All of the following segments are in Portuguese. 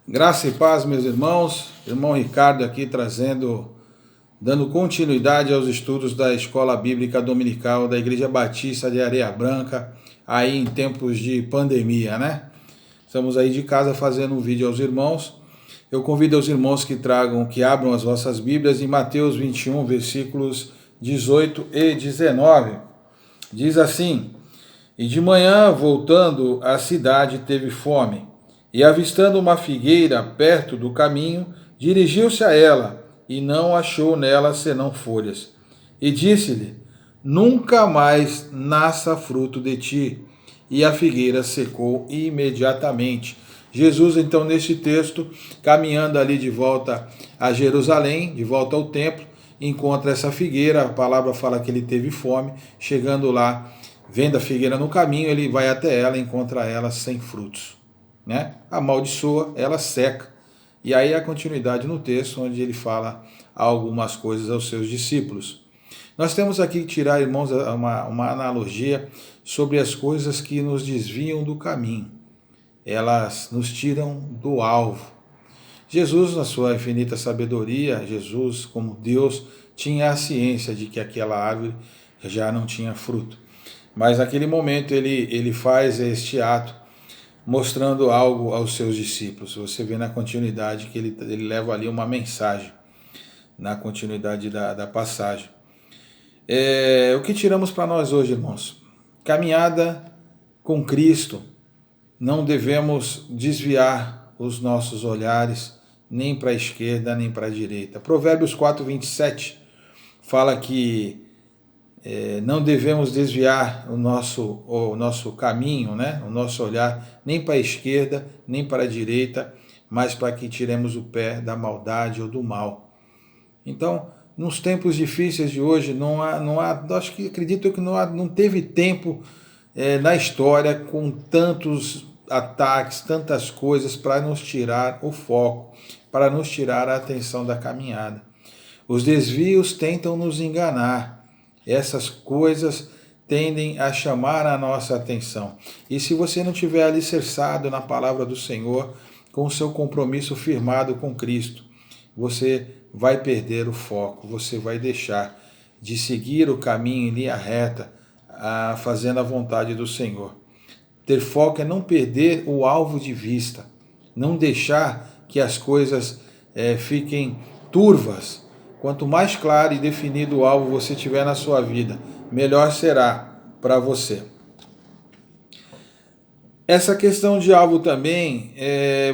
Graça e paz, meus irmãos. Irmão Ricardo aqui dando continuidade aos estudos da Escola Bíblica Dominical da Igreja Batista de Areia Branca, aí em tempos de pandemia, né? Estamos aí de casa fazendo um vídeo aos irmãos. Eu convido os irmãos que abram as vossas Bíblias em Mateus 21, versículos 18 e 19. Diz assim: E de manhã, voltando à cidade, teve fome. E avistando uma figueira perto do caminho, dirigiu-se a ela, e não achou nela senão folhas. E disse-lhe: Nunca mais nasça fruto de ti. E a figueira secou imediatamente. Jesus, então, neste texto, caminhando ali de volta a Jerusalém, de volta ao templo, encontra essa figueira. A palavra fala que ele teve fome. Chegando lá, vendo a figueira no caminho, ele vai até ela e encontra ela sem frutos, né? Amaldiçoa, ela seca. E aí a continuidade no texto, onde ele fala algumas coisas aos seus discípulos. Nós temos aqui que tirar, irmãos, uma analogia sobre as coisas que nos desviam do caminho. Elas nos tiram do alvo. Jesus, na sua infinita sabedoria, Jesus, como Deus, tinha a ciência de que aquela árvore já não tinha fruto. Mas naquele momento ele faz este ato mostrando algo aos seus discípulos. Você vê na continuidade que ele leva ali uma mensagem, na continuidade da passagem. O que tiramos para nós hoje, irmãos? Caminhada com Cristo. Não devemos desviar os nossos olhares nem para a esquerda nem para a direita. Provérbios 4:27 fala que não devemos desviar o nosso caminho, né? O nosso olhar, nem para a esquerda, nem para a direita, mas para que tiremos o pé da maldade ou do mal. Então, nos tempos difíceis de hoje, acredito que não teve tempo na história com tantos ataques, tantas coisas para nos tirar o foco, para nos tirar a atenção da caminhada. Os desvios tentam nos enganar. Essas coisas tendem a chamar a nossa atenção. E se você não tiver alicerçado na palavra do Senhor, com o seu compromisso firmado com Cristo, você vai perder o foco, você vai deixar de seguir o caminho em linha reta, fazendo a vontade do Senhor. Ter foco é não perder o alvo de vista, não deixar que as coisas fiquem turvas. Quanto mais claro e definido o alvo você tiver na sua vida, melhor será para você. Essa questão de alvo também,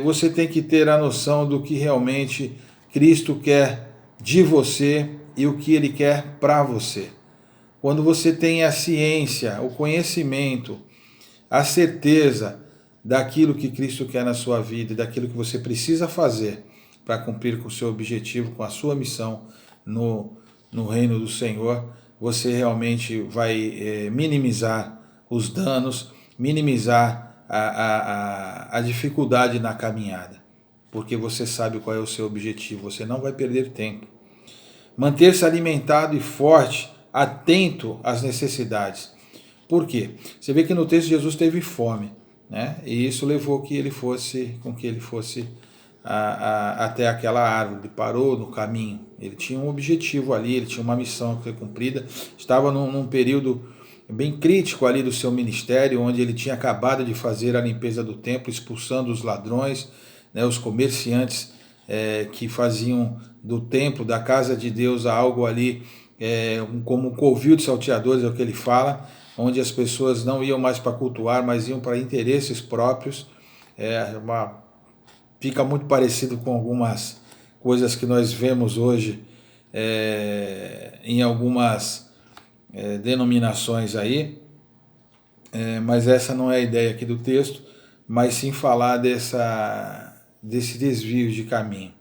você tem que ter a noção do que realmente Cristo quer de você e o que Ele quer para você. Quando você tem a ciência, o conhecimento, a certeza daquilo que Cristo quer na sua vida e daquilo que você precisa fazer para cumprir com o seu objetivo, com a sua missão no reino do Senhor, você realmente vai minimizar os danos, minimizar a dificuldade na caminhada, porque você sabe qual é o seu objetivo, você não vai perder tempo. Manter-se alimentado e forte, atento às necessidades. Por quê? Você vê que no texto Jesus teve fome, né? E isso levou que ele fosse até aquela árvore. Ele parou no caminho. Ele tinha um objetivo ali, ele tinha uma missão a ser cumprida. Estava num período bem crítico ali do seu ministério, onde ele tinha acabado de fazer a limpeza do templo, expulsando os ladrões, né, os comerciantes que faziam do templo, da casa de Deus, algo ali como um covil de salteadores, é o que ele fala, onde as pessoas não iam mais para cultuar, mas iam para interesses próprios. Fica muito parecido com algumas coisas que nós vemos hoje em algumas denominações aí, mas essa não é a ideia aqui do texto, mas sim falar desse desvio de caminho.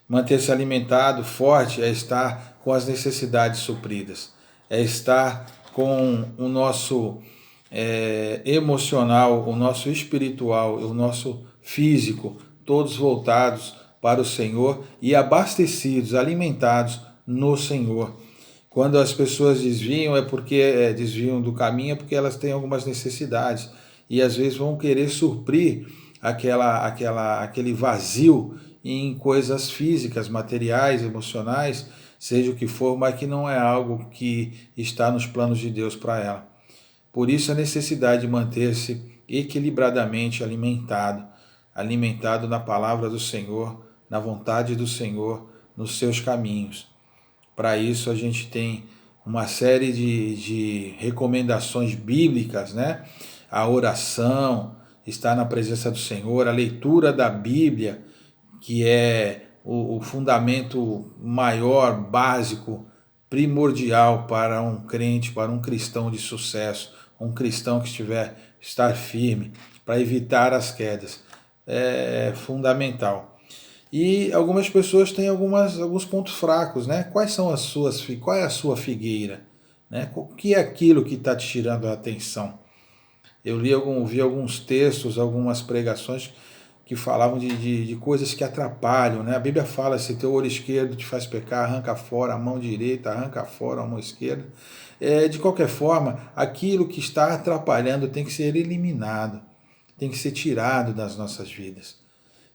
Manter-se alimentado, forte, é estar com as necessidades supridas, é estar com o nosso emocional, o nosso espiritual, o nosso físico, todos voltados para o Senhor e abastecidos, alimentados no Senhor. Quando as pessoas desviam, desviam do caminho, é porque elas têm algumas necessidades e às vezes vão querer suprir aquele vazio em coisas físicas, materiais, emocionais, seja o que for, mas que não é algo que está nos planos de Deus para ela. Por isso a necessidade de manter-se equilibradamente alimentado na palavra do Senhor, na vontade do Senhor, nos seus caminhos. Para isso a gente tem uma série de recomendações bíblicas, né? A oração, estar na presença do Senhor, a leitura da Bíblia, que é o fundamento maior, básico, primordial para um crente, para um cristão de sucesso, um cristão que estar firme, para evitar as quedas. É fundamental. E algumas pessoas têm alguns pontos fracos, né? Qual é a sua figueira? Né? O que é aquilo que está te tirando a atenção? Eu vi alguns textos, algumas pregações que falavam de coisas que atrapalham, né? A Bíblia fala, se teu olho esquerdo te faz pecar, arranca fora a mão direita, arranca fora a mão esquerda. De qualquer forma, aquilo que está atrapalhando tem que ser eliminado, tem que ser tirado das nossas vidas.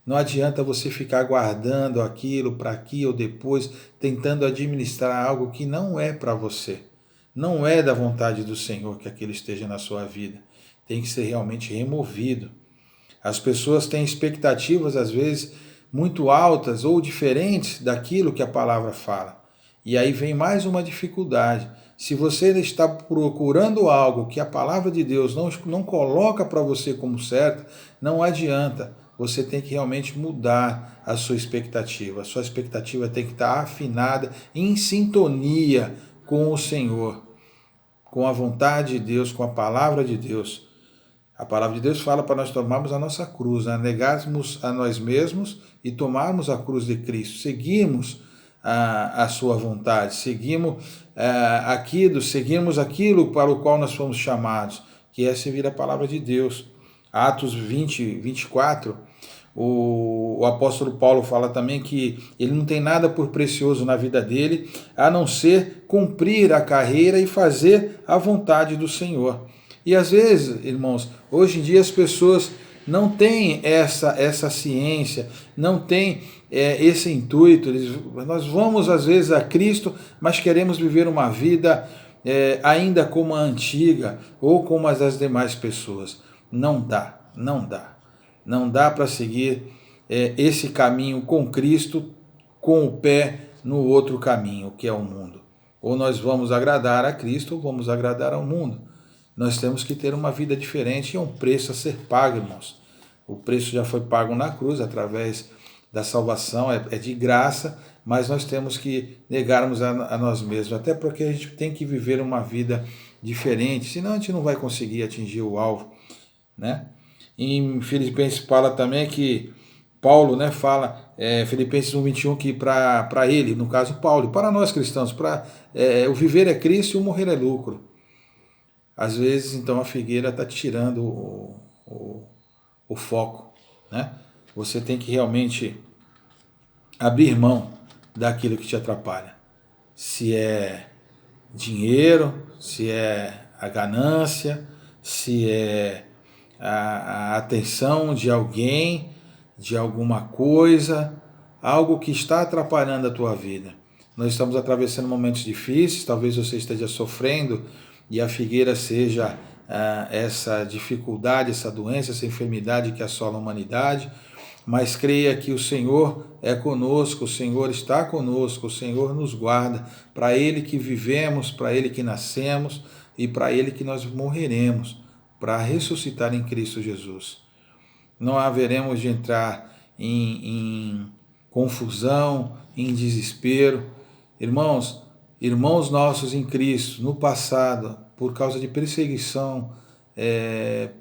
Não adianta você ficar guardando aquilo para aqui ou depois, tentando administrar algo que não é para você. Não é da vontade do Senhor que aquilo esteja na sua vida. Tem que ser realmente removido. As pessoas têm expectativas, às vezes, muito altas ou diferentes daquilo que a palavra fala. E aí vem mais uma dificuldade. Se você está procurando algo que a palavra de Deus não coloca para você como certo, não adianta. Você tem que realmente mudar a sua expectativa. A sua expectativa tem que estar afinada, em sintonia com o Senhor, com a vontade de Deus, com a palavra de Deus. A palavra de Deus fala para nós tomarmos a nossa cruz, né? Negarmos a nós mesmos e tomarmos a cruz de Cristo. Seguimos a sua vontade, seguimos aquilo para o qual nós fomos chamados, que é servir a palavra de Deus. Atos 20, 24, o apóstolo Paulo fala também que ele não tem nada por precioso na vida dele, a não ser cumprir a carreira e fazer a vontade do Senhor. E às vezes, irmãos, hoje em dia as pessoas não têm essa ciência, não têm esse intuito. Nós vamos às vezes a Cristo, mas queremos viver uma vida ainda como a antiga ou como as das demais pessoas. Não dá. Não dá para seguir esse caminho com Cristo com o pé no outro caminho, que é o mundo. Ou nós vamos agradar a Cristo ou vamos agradar ao mundo. Nós temos que ter uma vida diferente e um preço a ser pago, irmãos. O preço já foi pago na cruz através da salvação, é de graça, mas nós temos que negarmos a nós mesmos, até porque a gente tem que viver uma vida diferente, senão a gente não vai conseguir atingir o alvo, né? Em Filipenses fala também que Paulo, né, fala, Filipenses 1:21, que para ele, no caso Paulo, para nós cristãos, o viver é Cristo e o morrer é lucro. Às vezes, então, a figueira está tirando o foco, né? Você tem que realmente abrir mão daquilo que te atrapalha. Se é dinheiro, se é a ganância, se é a atenção de alguém, de alguma coisa, algo que está atrapalhando a tua vida. Nós estamos atravessando momentos difíceis, talvez você esteja sofrendo e a figueira seja essa dificuldade, essa doença, essa enfermidade que assola a humanidade, mas creia que o Senhor é conosco, o Senhor está conosco, o Senhor nos guarda, para Ele que vivemos, para Ele que nascemos e para Ele que nós morreremos, para ressuscitar em Cristo Jesus. Não haveremos de entrar em confusão, em desespero. Irmãos nossos em Cristo, no passado, por causa de perseguição,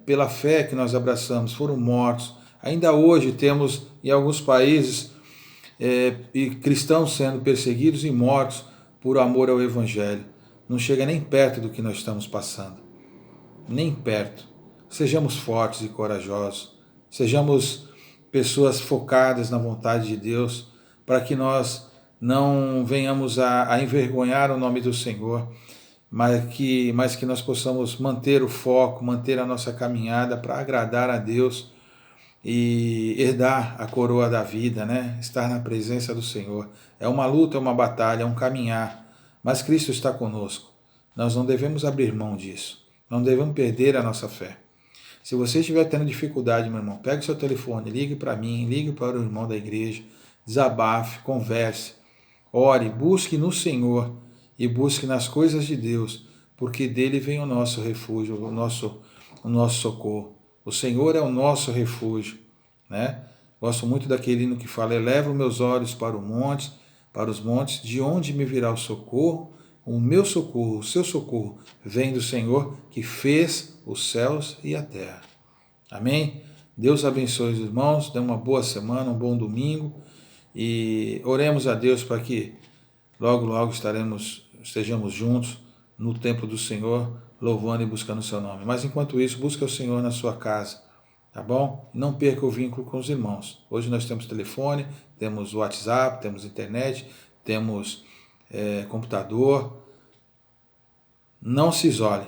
pela fé que nós abraçamos, foram mortos. Ainda hoje temos em alguns países cristãos sendo perseguidos e mortos por amor ao Evangelho. Não chega nem perto do que nós estamos passando. Nem perto. Sejamos fortes e corajosos. Sejamos pessoas focadas na vontade de Deus, para que nós não venhamos a envergonhar o nome do Senhor, mas que nós possamos manter o foco, manter a nossa caminhada para agradar a Deus e herdar a coroa da vida, né? Estar na presença do Senhor. É uma luta, é uma batalha, é um caminhar, mas Cristo está conosco. Nós não devemos abrir mão disso, não devemos perder a nossa fé. Se você estiver tendo dificuldade, meu irmão, pegue o seu telefone, ligue para mim, ligue para o irmão da igreja, desabafe, converse, ore, busque no Senhor e busque nas coisas de Deus, porque dele vem o nosso refúgio, o nosso socorro. O Senhor é o nosso refúgio, né? Gosto muito daquele hino que fala: eleva os meus olhos para os montes, de onde me virá o socorro? O meu socorro, o seu socorro, vem do Senhor que fez os céus e a terra. Amém? Deus abençoe os irmãos, dê uma boa semana, um bom domingo e oremos a Deus para que logo, logo estejamos juntos no templo do Senhor, louvando e buscando o seu nome. Mas enquanto isso, busque o Senhor na sua casa, tá bom? Não perca o vínculo com os irmãos. Hoje nós temos telefone, temos WhatsApp, temos internet, temos computador. Não se isole,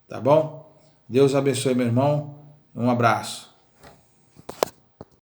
tá bom? Deus abençoe, meu irmão. Um abraço.